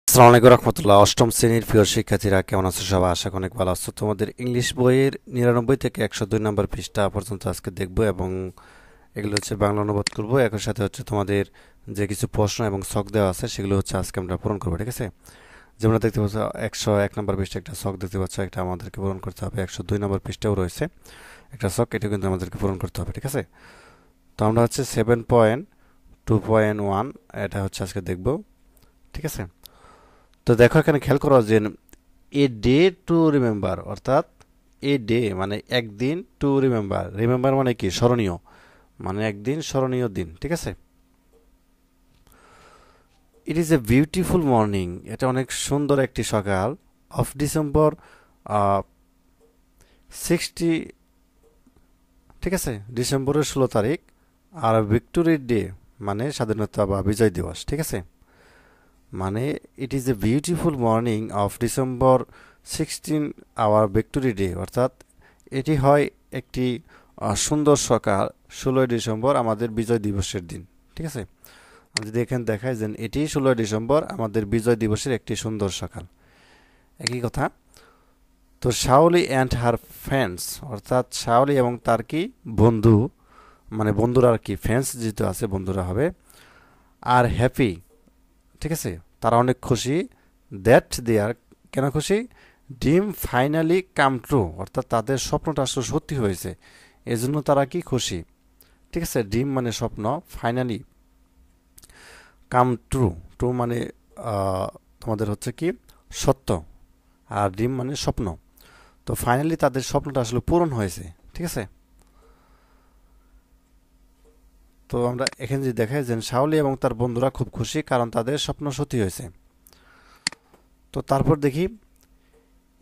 আসসালামু আলাইকুম রহমতুল্লাহ। অষ্টম শ্রেণীর প্রিয় শিক্ষার্থীরা কেমন আছো? সবাই আশা করি অনেক ভালো আছো। তোমাদের ইংলিশ বইয়ের 99 থেকে 102 নম্বর পৃষ্ঠা পর্যন্ত আজকে দেখবো এবং এগুলো হচ্ছে বাংলা অনুবাদ করবো। একই সাথে হচ্ছে তোমাদের যে কিছু প্রশ্ন এবং ছক দেওয়া আছে সেগুলো হচ্ছে আজকে আমরা পূরণ করবো, ঠিক আছে? যেমন দেখতে পাচ্ছ 101 নম্বর পৃষ্ঠা একটা ছক দেখতে পাচ্ছ, একটা আমাদেরকে পূরণ করতে হবে। 102 নম্বর পৃষ্ঠাও রয়েছে একটা ছক, এটা কিন্তু আমাদেরকে পূরণ করতে হবে, ঠিক আছে? তো আমরা হচ্ছে 7.2.1 এটা হচ্ছে আজকে দেখবো, ঠিক আছে? তো দেখো এখানে খেয়াল করো যে এ ডে টু রিমেম্বার, অর্থাৎ এ ডে মানে একদিন, টু রিমেম্বার, রিমেম্বার মানে কি স্মরণীয়, মানে একদিন স্মরণীয় দিন, ঠিক আছে? It is a beautiful morning, এটা অনেক সুন্দর একটি সকাল, অফ ডিসেম্বর 60, ঠিক আছে, ডিসেম্বরের 16 তারিখ। আর ভিক্টোরি ডে মানে স্বাধীনতা বা বিজয় দিবস, ঠিক আছে? মানে it is a beautiful morning of December 16 our victory day, অর্থাৎ এটি হয় একটি সুন্দর সকাল 16 ডিসেম্বর আমাদের বিজয় দিবসের দিন, ঠিক আছে? আমি যদি এখানে দেখাই যে এটি 16 ডিসেম্বর আমাদের বিজয় দিবসের একটি সুন্দর সকাল, একই কথা। তো শাওলি অ্যান্ড হার ফ্রেন্ডস, অর্থাৎ শাওলি এবং তার কি বন্ধু, মানে বন্ধুরা আর কি, ফ্রেন্ডস যেহেতু আছে বন্ধুরা হবে, আর হ্যাপি, ঠিক আছে, তারা অনেক খুশি, দ্যাট দে আর, কেন খুশি, ড্রিম ফাইনালি কাম ট্রু, অর্থাৎ তাদের স্বপ্নটা আসলে সত্যি হয়েছে, এজন্য তারা কি খুশি, ঠিক আছে? ড্রিম মানে স্বপ্ন, ফাইনালি কাম ট্রু, ট্রু মানে তোমাদের হচ্ছে কি সত্য, আর ড্রিম মানে স্বপ্ন। তো ফাইনালি তাদের স্বপ্নটা আসলে পূরণ হয়েছে, ঠিক আছে? তো আমরা এখানে যদি দেখাই যে শাওলি এবং তার বন্ধুরা খুব খুশি কারণ তাদের স্বপ্ন সত্যি হয়েছে। তো তারপর দেখি,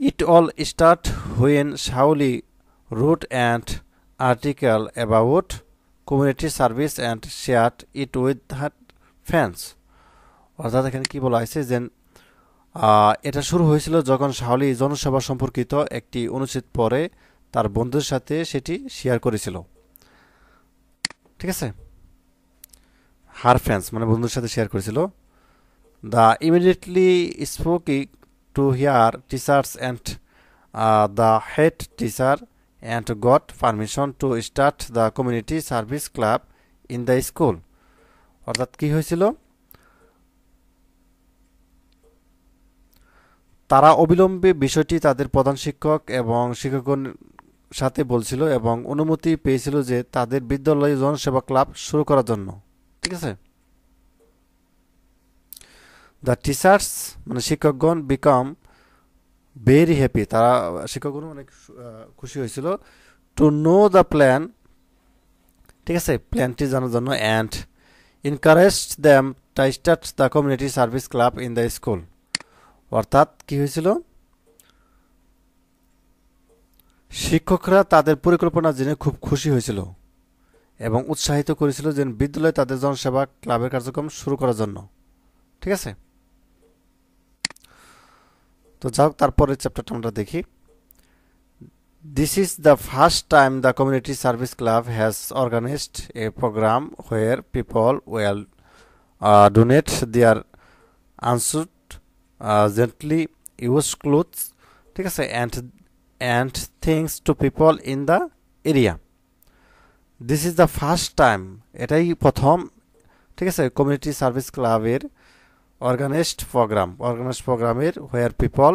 it all start when Shaoli wrote an article about community service and shared it with her fans. অর্থাৎ এখানে কি বলা হয়েছে যে এটা শুরু হয়েছিল যখন শাওলি জনসেবা সম্পর্কিত একটি অনুচ্ছেদ পড়ে তার বন্ধুদের সাথে সেটি শেয়ার করেছিল, ঠিক আছে? হার ফ্যান্স মানে বন্ধুদের সাথে শেয়ার করেছিল। The immediately spoke to here teachers and the head teacher and got permission to start the community service club in the school. অর্থাৎ কি হয়েছিল, তারা অবিলম্বে বিষয়টি তাদের প্রধান শিক্ষক এবং শিক্ষকগণ সাথে বলছিল এবং অনুমতি পেয়েছিল যে তাদের বিদ্যালয়ে জনসেবা ক্লাব শুরু করার জন্য, ঠিক আছে? দ্য টিচার্স মানে শিক্ষকগণ বিকাম ভেরি হ্যাপি, তারা শিক্ষকগণ অনেক খুশি হয়েছিল, টু নো দ্য প্ল্যান, ঠিক আছে, প্ল্যানটি জানার জন্য, and encouraged them to start the community service club in the school. অর্থাৎ কি হয়েছিল, শিক্ষকরা তাদের পরিকল্পনা জেনে খুব খুশি হয়েছিল এবং উৎসাহিত করেছিল যে বিদ্যালয়ে তাদের জনসেবা ক্লাবের কার্যক্রম শুরু করার জন্য, ঠিক আছে? তো যাও তারপরের চ্যাপ্টারটা আমরা দেখি। This is the first time the community service club has organised a programme where people will donate their আনসুট gently used clothes, ঠিক আছে, and things to people in the area. This is the first time, এটাই প্রথম, ঠিক আছে, community service ক্লাবের organised প্রোগ্রামের where people,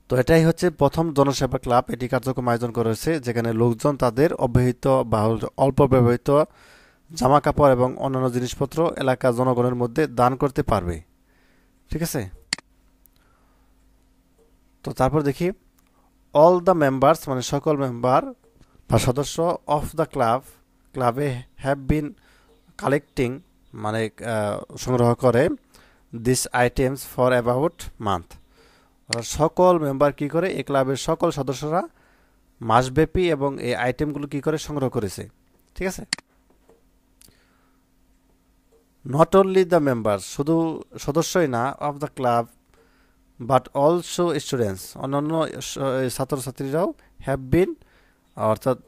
তো এটাই হচ্ছে প্রথম জনসেবা ক্লাব, এটি কার্যক্রম আয়োজন করেছে যেখানে লোকজন তাদের অব্যবহৃত বা অল্প ব্যবহৃত জামা কাপড় এবং অন্যান্য জিনিসপত্র এলাকার জনগণের মধ্যে দান করতে পারবে, ঠিক আছে? তো তারপর দেখি, অল দ্য মেম্বার্স মানে সকল মেম্বার বা সদস্য অফ দ্য ক্লাবে হ্যাভ বিন কালেক্টিং মানে সংগ্রহ করে this items for about month, সকল মেম্বার কি করে, এই ক্লাবের সকল সদস্যরা মাসব্যাপী এবং এই আইটেমগুলো কি করে সংগ্রহ করেছে, ঠিক আছে? নট অনলি দ্য মেম্বার্স, শুধু সদস্যই না, of the club but also students, অন্যান্য ছাত্রছাত্রীরাও হ্যাভ বিন, অর্থাৎ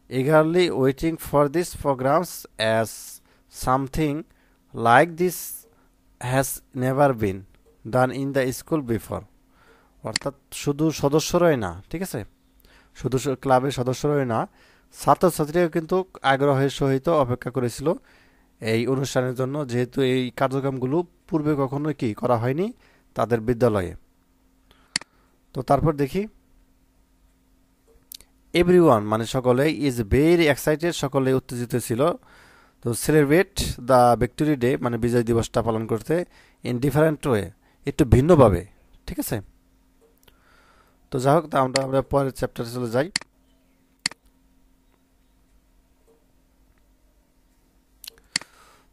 eagerly waiting for these programs as something like this has never been done in the school before. অর্থাৎ শুধু সদস্যরাই না, ঠিক আছে, শুধু ক্লাবের সদস্যরাই না, ছাত্রছাত্রীরাও কিন্তু আগ্রহের সহিত অপেক্ষা করেছিল এই অনুষ্ঠানের জন্য, যেহেতু এই কার্যক্রমগুলো পূর্বে কখনো কি করা হয়নি তাদের বিদ্যালয়ে। তো তারপর দেখি, এভরিওয়ান মানে সকলেই ইজ ভেরি এক্সাইটেড, সকলে উত্তেজিত ছিল। তো সেলিব্রেট দ্য ভিক্টোরি ডে মানে বিজয় দিবসটা পালন করতে ইন ডিফারেন্ট ওয়ে, একটু ভিন্নভাবে, ঠিক আছে। তো যাই হোক, তা আমরা পরের চ্যাপ্টারে চলে যাই।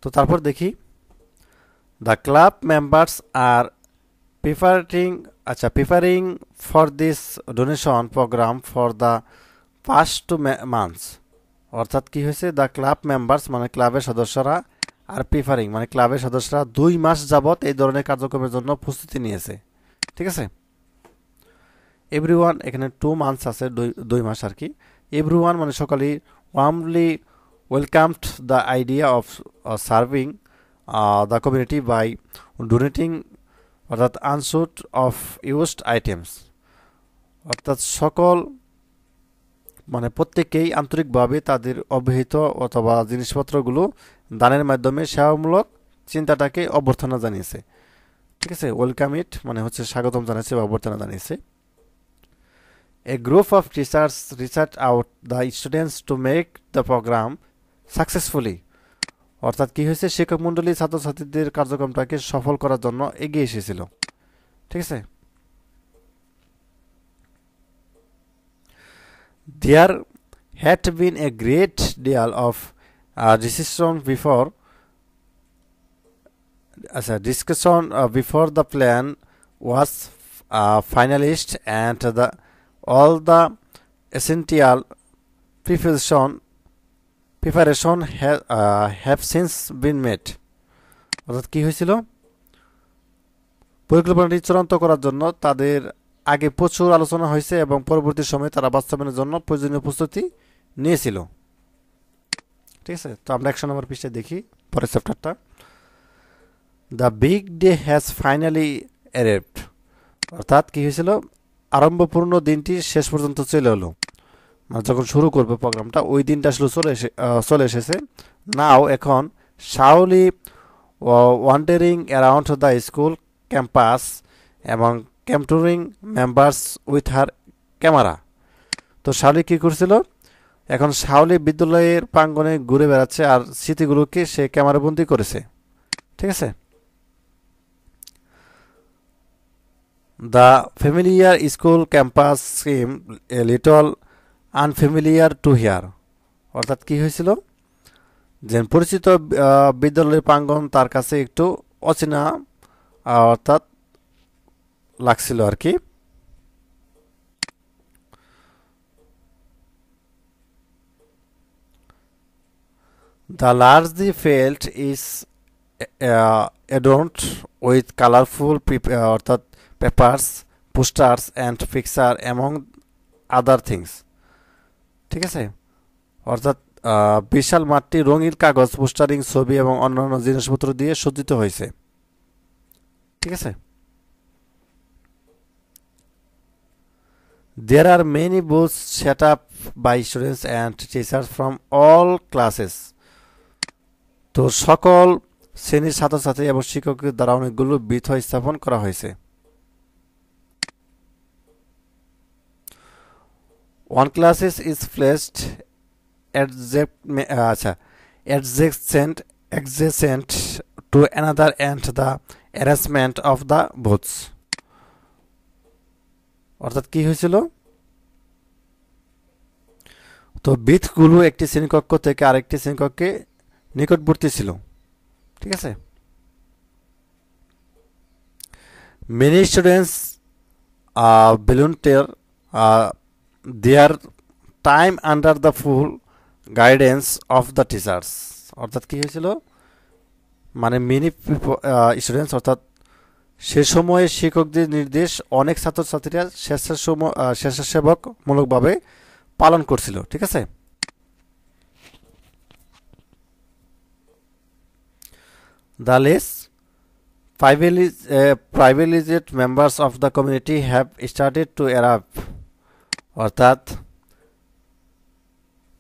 তো তারপর দেখি, the club members are preparing for this donation program for the past 2 months। অর্থাৎ কি হয়েছে, দ্য ক্লাব মেম্বার্স মানে ক্লাবের সদস্যরা, আর প্রিপারিং মানে ক্লাবের সদস্যরা 2 মাস যাবত এই ধরনের কার্যক্রমের জন্য প্রস্তুতি নিয়েছে, ঠিক আছে। এভরিওয়ান এখানে 2 months আছে, 2 মাস আর কি। এভরিওয়ান মানে সকলেই warmly welcomed the idea of serving the community by donating, অর্থাৎ আনসুট অফ ইউজড আইটেমস। অর্থাৎ সকল মানে প্রত্যেকেই আন্তরিকভাবে তাদের অবহিত অথবা জিনিসপত্রগুলো দানের মাধ্যমে সেবামূলক চিন্তাটাকে অভ্যর্থনা জানিয়েছে, ঠিক আছে। ওয়েলকাম ইট মানে হচ্ছে স্বাগতম জানিয়েছে বা অভ্যর্থনা জানিয়েছে। A group of teachers reached out the students to make the program successfully। অর্থাৎ কি হয়েছে, শিক্ষক মণ্ডলী ছাত্রছাত্রীদের কার্যক্রমটাকে সফল করার জন্য এগিয়ে এসেছিল, ঠিক আছে। There had been a great deal of discussion before the plan was finalized, and all the essential preparation have since been made। অর্থাৎ কি হয়েছিল, পরিকল্পনাটি চূড়ান্ত করার জন্য তাদের আগে প্রচুর আলোচনা হয়েছে এবং পরবর্তী সময়ে তারা বাস্তবায়নের জন্য প্রয়োজনীয় প্রস্তুতি নিয়েছিল, ঠিক আছে। তো আমরা 100 নম্বর পৃষ্ঠায় দেখি পরের চ্যাপ্টারটা, the big day has finally arrived. অর্থাৎ কি হয়েছিল, আরম্ভপূর্ণ দিনটি শেষ পর্যন্ত চলে এলো, মানে যখন শুরু করবে প্রোগ্রামটা ওই দিনটা আসলে চলে এসেছে। নাও এখন Shaoli wandering around the school campus এবং ক্যাম্পটুরিং মেম্বার্স উইথ হার ক্যামেরা। তো শাওলি কি করছিল, এখন শাওলি বিদ্যালয়ের প্রাঙ্গণে ঘুরে বেড়াচ্ছে আর স্মৃতিগুলোকে সে ক্যামেরাবন্দি করেছে, ঠিক আছে। The familiar school campus seem a little unfamiliar to here. অর্থাৎ কি হয়েছিল, যে পরিচিত বিদ্যালয়ের প্রাঙ্গণ তার কাছে একটু অচেনা অর্থাৎ লাগছিল আর কি। The largely felt is adorned with colorful অর্থাৎ papers, posters and picture among other things, ঠিক আছে। অর্থাৎ বিশাল মাঠটি রঙিন কাগজ, পোস্টারিং, ছবি এবং অন্যান্য জিনিসপত্র দিয়ে সজ্জিত হয়েছে, ঠিক আছে। There are many booths set up by students and teachers from all classes। তো সকল শ্রেণীর ছাত্রছাত্রী এবং শিক্ষকদের দ্বারা অনেকগুলো বিথ স্থাপন করা হয়েছে। One classes is placed adjacent to another and the arrangement of the booths। অর্থাৎ কি হয়েছিল, তো বিথগুলো একটি শ্রেণীকক্ষ থেকে আরেকটি শ্রেণীকক্ষে নিকটবর্তী ছিল, ঠিক আছে। Many students volunteer their time under the full guidance of the teachers। অর্থাৎ কি হয়েছিল, মানে মেনি স্টুডেন্টস অর্থাৎ সে সময়ে শিক্ষকদের নির্দেশ অনেক ছাত্রছাত্রীরা স্বেচ্ছাসেবকমূলকভাবে পালন করছিল, ঠিক আছে। The less privileged members of the community have started to arrive, অর্থাৎ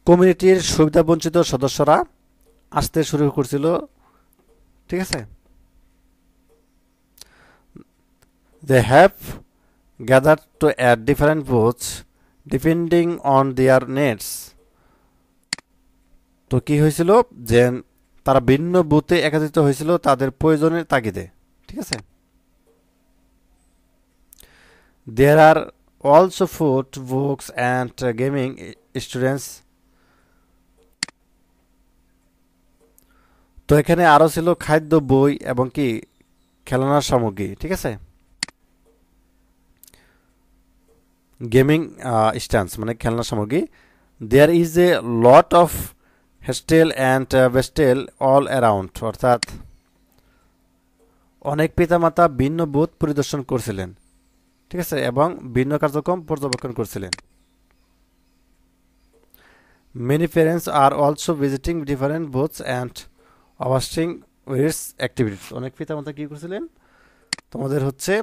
কমিউনিটির সুবিধাবঞ্চিত সদস্যরা আসতে শুরু করছিল, ঠিক আছে। They have gathered to at different booths depending on their needs. তো কি হয়েছিল যে তারা ভিন্ন বুথে একত্রিত হয়েছিল তাদের প্রয়োজনের তাগিদে, ঠিক আছে। There are also food, books and gaming students. তো এখানে আরো ছিল খাদ্য, বই এবং কি খেলনার সামগ্রী, ঠিক আছে। গেমিং স্ট্যান্ডস মানে খেলনার সামগ্রী। There is a lot of hustle and bustle all around, অর্থাৎ অনেক পিতামাতা ভিন্ন বুথ পরিদর্শন করছিলেন, ঠিক আছে, এবং ভিন্ন কার্যক্রম পর্যবেক্ষণ করছিলেন। Many parents are also visiting different booths and watching with activities. অনেক পিতামাতা কি করছিলেন, তোমাদের হচ্ছে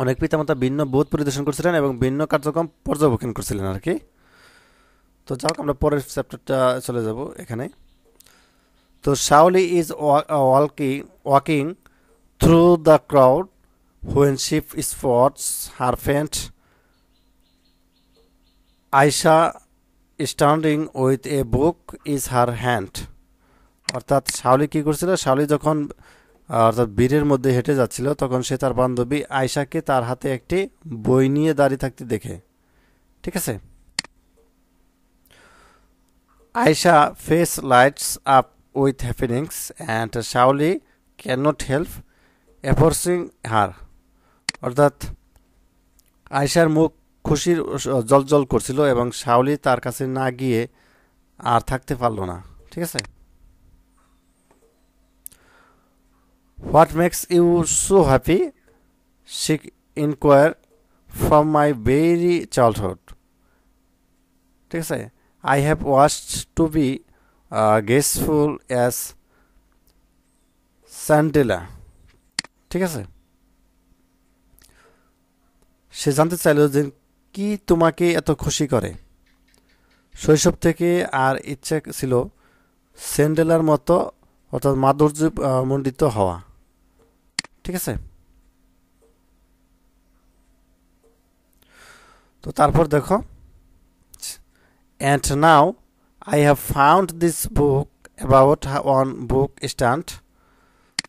অনেক পিতামাতা ভিন্ন বুথ পরিদর্শন করছিলেন এবং ভিন্ন কার্যক্রম পর্যবেক্ষণ করছিলেন আর কি। তো যাক আমরা পরের চ্যাপ্টারটা চলে যাব এখানে। তো Shaoli is walking through the crowd when she spots her friend Aisha standing with a book in her hand. অর্থাৎ শাওলি কি করছিল, শাওলি যখন অর্থাৎ বীরের মধ্যে হেঁটে যাচ্ছিল তখন সে তার বান্ধবী আয়শাকে তার হাতে একটি বই নিয়ে দাঁড়িয়ে থাকতে দেখে, ঠিক আছে। Ayesha face lights up with happiness and Shaoli can not help approaching her. অর্থাৎ আয়শার মুখ খুশির জলজল করছিল এবং শাওলি তার কাছে না গিয়ে আর থাকতে পারল না, ঠিক আছে। What makes you so happy, she inquired from my very childhood, ঠিক আছে। I have watched to be graceful as Cinderella, ঠিক আছে। সে জানতে চাইল যে কি তোমাকে এত খুশি করে। শৈশব থেকে আর ইচ্ছে ছিল সিন্ডারেলার মতো অর্থাৎ মাধুর্য মণ্ডিত হওয়া, ঠিক আছে। তো তারপর দেখো, and now I have found this book about one book stand.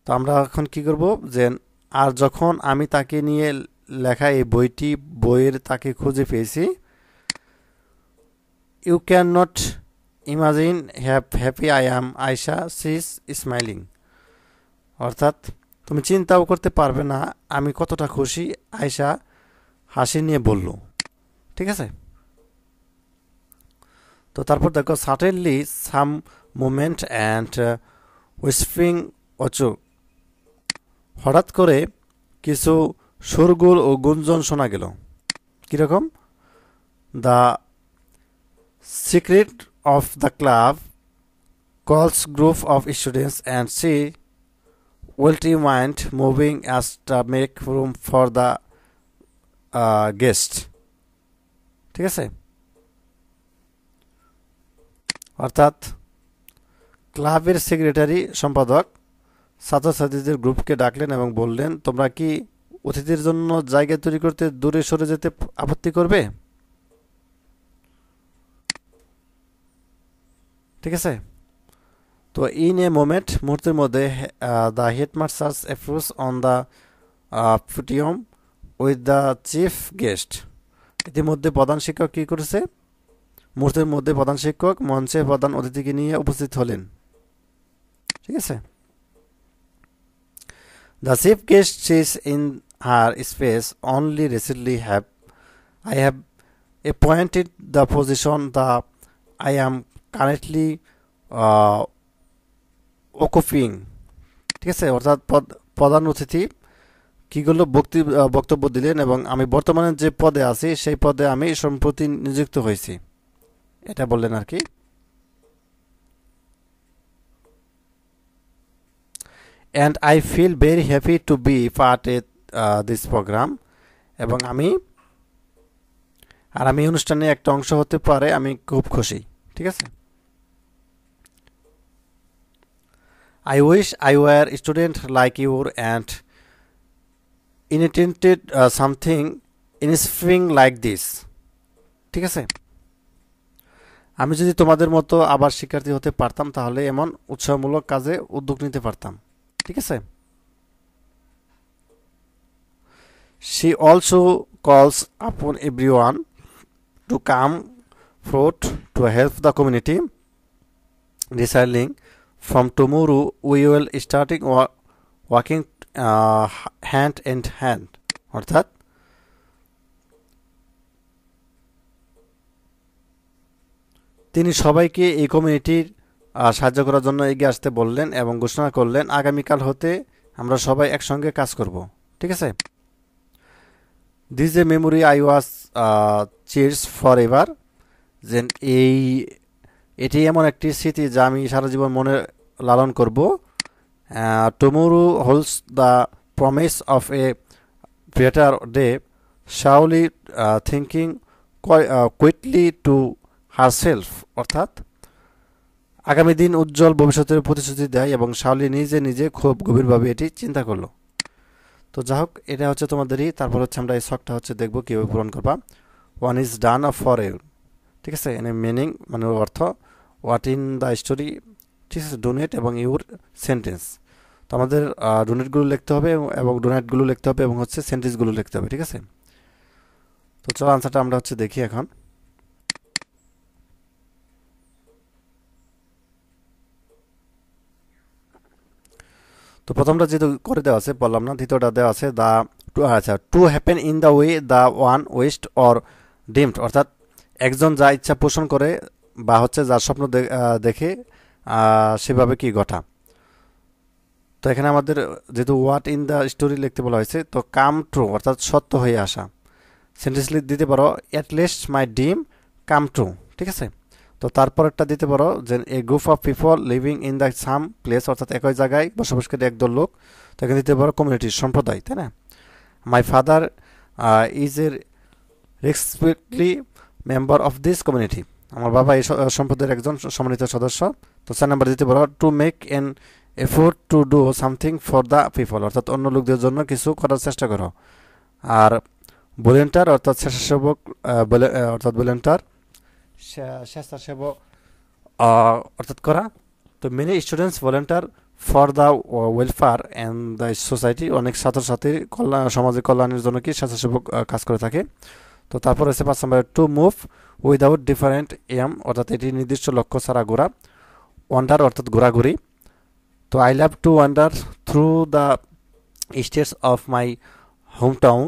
তো আমরা এখন কি করব যে আর যখন আমি তাকে নিয়ে লেখা এই বইয়ের তাকে খুঁজে পেয়েছি, you cannot imagine how happy I am Aisha, she is smiling. অর্থাৎ তুমি চিন্তাও করতে পারবে না আমি কতটা খুশি, আয়শা হাসি নিয়ে বলল, ঠিক আছে। তো তারপর দেখো, certainly some movement and whispering অচু, হঠাৎ করে কিছু শোরগোল ও গুঞ্জন শোনা গেল। কিরকম, the secret of the club calls group of students and see উইলটি mind moving as the make room for the guest, ঠিক আছে। অর্থাৎ ক্লাবের সেক্রেটারি সম্পাদক ছাত্রছাত্রীদের গ্রুপকে ডাকলেন এবং বললেন, তোমরা কি অতিথির জন্য জায়গা তৈরি করতে দূরে সরে যেতে আপত্তি করবে, ঠিক আছে। তো ইন এ মোমেন্ট, মুহূর্তের মধ্যে the headmasters approach on the podium with the chief guest. ইতিমধ্যে প্রধান শিক্ষক কি করেছে, মুহূর্তের মধ্যে প্রধান শিক্ষক মঞ্চে প্রধান অতিথিকে নিয়ে উপস্থিত হলেন, ঠিক আছে। The chief guest says in her space only recently I have appointed the position that I am currently occupying, ঠিক আছে। অর্থাৎ প্রধান অতিথি কি করলো, বক্তব্য দিলেন এবং আমি বর্তমানে যে পদে আছি সেই পদে আমি সম্প্রতি নিযুক্ত হয়েছি, এটা বললেন আর কি। And I feel very happy to be part a this program, এবং আমি অনুষ্ঠানে একটা অংশ হতে পারে আমি খুব খুশি। ঠিক আছে, I wish I were student like your and intended something inspiring like this. ঠিক আছে, আমি যদি তোমাদের মতো আবার শিক্ষার্থী হতে পারতাম তাহলে এমন উৎসাহমূলক কাজে উদ্যোগ নিতে পারতাম। ঠিক আছে, she also calls upon everyone to come forward to help the community recycling. From tomorrow we will starting working hand in hand, অর্থাৎ তিনি সবাইকে এই কমিউনিটির সাহায্য করার জন্য এগিয়ে আসতে বললেন এবং ঘোষণা করলেন আগামীকাল হতে আমরা সবাই একসঙ্গে কাজ করব। ঠিক আছে, this A memory I was cheers for ever, যে এটি এমন একটি স্মৃতি যা আমি সারা জীবন মনে লালন করব। Tomorrow holds the promise of a better day, Shaoli thinking quickly to herself, অর্থাৎ আগামী দিন উজ্জ্বল ভবিষ্যতের প্রতিশ্রুতি দেয় এবং শাওলি নিজে নিজে খুব গভীরভাবে এটি চিন্তা করলো। তো যাই হোক, এটা হচ্ছে তোমাদেরই। তারপর হচ্ছে আমরা এই শখটা হচ্ছে দেখবো কীভাবে পূরণ করবা। One is done for you. ঠিক আছে, এনে মিনিং মানে অর্থ, হোয়াট ইন দ্য স্টোরি, ঠিক আছে, ডোনেট এবং ইউর সেন্টেন্স। তো আমাদের ডোনেটগুলো লিখতে হবে এবং ডোনেটগুলো লিখতে হবে এবং হচ্ছে সেন্টেন্সগুলো লিখতে হবে। ঠিক আছে, তো চলো আনসারটা আমরা হচ্ছে দেখি এখন। তো প্রথমটা যেহেতু করে দেওয়া আছে বললাম না, দ্বিতীয়টা দেওয়া আছে দ্য, আচ্ছা, to happen in the way the one West or deemed, অর্থাৎ একজন যা ইচ্ছা পোষণ করে বা হচ্ছে যার স্বপ্ন দেখে সেভাবে কি ঘটা। তো এখানে আমাদের যেহেতু হোয়াট ইন দ্য স্টোরি লিখতে বলা হয়েছে, তো কাম ট্রু অর্থাৎ সত্য হয়ে আসা। সেন্টেন্স দিতে পারো at least my dream come true. ঠিক আছে, তো তারপরেরটা দিতে পারো যে a group of people living in the same place, অর্থাৎ একই জায়গায় বসবাসকারী একদল লোক। তো এখানে দিতে পারো কমিউনিটির সম্প্রদায়, তাই না। My father is a respectively member of this community, আমার বাবা এই সম্প্রদায়ের একজন সম্মানিত সদস্য। তো 4 নাম্বার দিতে পারো to make N effort to do something for the people, অর্থাৎ অন্য লোকদের জন্য কিছু করার চেষ্টা করো। আর ভলেন্টার অর্থাৎ স্বেচ্ছাসেবক, অর্থাৎ ভলেন্টার স্বেচ্ছাসেবক অর্থাৎ করা। তো many students volunteer for the welfare and the society, অনেক ছাত্রছাত্রী সমাজের কল্যাণের জন্য কি স্বেচ্ছাসেবক কাজ করে থাকে। তো তারপর হচ্ছে 5 নম্বরে to move without different aim, অর্থাৎ এটি নির্দিষ্ট লক্ষ্য ছাড়া ঘোরা। ওয়ান্ডার অর্থাৎ ঘোরাঘুরি। তো I love to wonder through the states of my home town,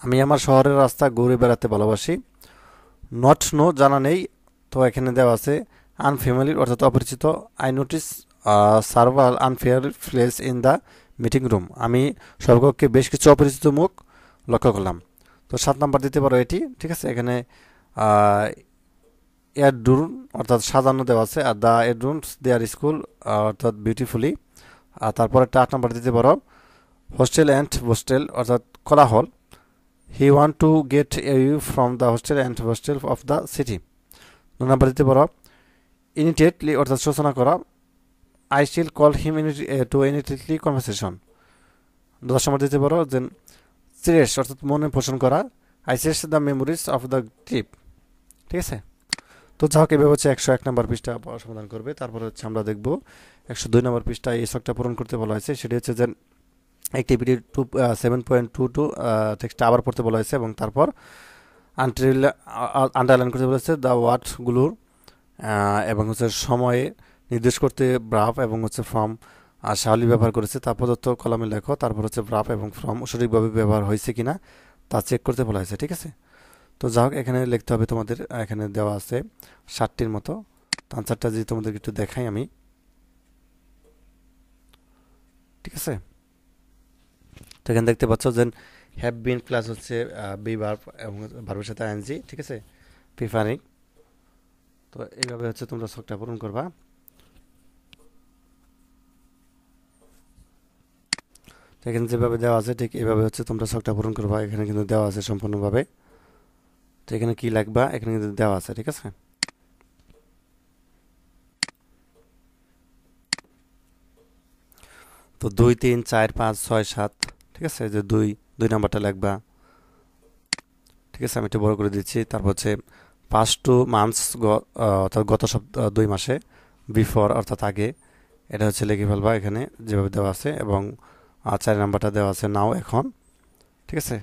আমি আমার শহরের রাস্তা ঘুরে বেড়াতে ভালোবাসি। নট নো জানা নেই, তো এখানে দেওয়া আছে আনফ্যামিলিয়ার অর্থাৎ অপরিচিত। I notice several unfair place in the meeting room, আমি সর্বকক্ষে বেশ কিছু অপরিচিত মুখ লক্ষ্য করলাম। তো 7 নাম্বার দিতে পারো এটি। ঠিক আছে, এখানে এয়ারডুন অর্থাৎ সাজানো দেওয়া আছে, আর দ্য এয়ারডুনস দেয়ার স্কুল অর্থাৎ বিউটিফুলি। আর তারপরে 8 নাম্বার দিতে পারো হোস্টেল অ্যান্ড হোস্টেল অর্থাৎ কোলাহল। He want to get you from the hostel and hostel of the city. 2 number দিতে পারো ইমিডিয়েটলি অর্থাৎ সূচনা করা। I still call him to immediately conversation. 10 নম্বর দিতে পারো যে চেরিশ অর্থাৎ মনে পোষণ করা। I cherish the memories of the trip. ঠিক আছে, তো যাই হোক এভাবে হচ্ছে 101 নম্বর পৃষ্ঠা সমাধান করবে। তারপরে হচ্ছে আমরা দেখব 102 নম্বর পৃষ্ঠা এই শখটা পূরণ করতে বলা হয়েছে। সেটি হচ্ছে যে অ্যাক্টিভিটি 7.22 টেক্সটটা আবার পড়তে বলা হয়েছে এবং তারপর আন্ডারলাইন করতে বলেছে দ্য ওয়ার্ডগুলোর এবং হচ্ছে সময়ে নির্দেশ করতে ব্রাফ এবং হচ্ছে ফ্রম শাওলি ব্যবহার করেছে তা প্রদত্ত কলামে লেখো। তারপর হচ্ছে ব্রাফ এবং ফ্রম সঠিকভাবে ব্যবহার হয়েছে কিনা তা চেক করতে বলা হয়েছে। ঠিক আছে, তো যাই হোক এখানে লিখতে হবে তোমাদের, এখানে দেওয়া আছে 60টির মতো। তো আনসারটা যদি তোমাদেরকে একটু দেখাই আমি। ঠিক আছে, তো এখানে দেখতে পাচ্ছ যে হ্যাভ বিন প্লাস হচ্ছে বি ভার্ব এবং ভার্বের সাথে আইএনজি। ঠিক আছে, প্রিফারিং। তো এইভাবে হচ্ছে তোমরা শখটা পূরণ করবা। তো এখানে যেভাবে দেওয়া আছে ঠিক এভাবে হচ্ছে তোমরা ছকটা পূরণ করবা। এখানে কিন্তু দেওয়া আছে সম্পূর্ণভাবে। তো এখানে কি লিখবা এখানে কিন্তু দেওয়া আছে, ঠিক আছে। তো 2 3 4 5 6 7, ঠিক আছে, যে দুই দুই নাম্বারটা লিখবা, ঠিক আছে। আমি একটু বড় করে দিচ্ছি। তারপর হচ্ছে পাস্ট টু মান্থস, অর্থাৎ গত সপ্তাহ 2 মাসে, বিফোর অর্থাৎ আগে, এটা হচ্ছে লিখে ফেলবা এখানে যেভাবে দেওয়া আছে। এবং 4 নাম্বারটা দেওয়া আছে নাও, এখন, ঠিক আছে।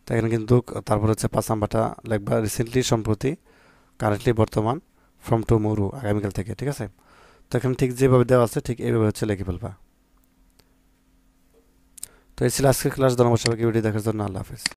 তো এখানে কিন্তু তারপর হচ্ছে 5 নাম্বারটা লিখবা রিসেন্টলি, সম্প্রতি, কারেন্টলি, বর্তমান, ফ্রম টুমোরো, আগামীকাল থেকে, ঠিক আছে। তো এখানে ঠিক যেভাবে দেওয়া আছে ঠিক এইভাবে হচ্ছে লিখে ফেলবা। তো এই ছিল আজকের ক্লাস। ধন্যবাদ সবাইকে ভিডিও দেখার জন্য। আল্লাহ হাফিজ।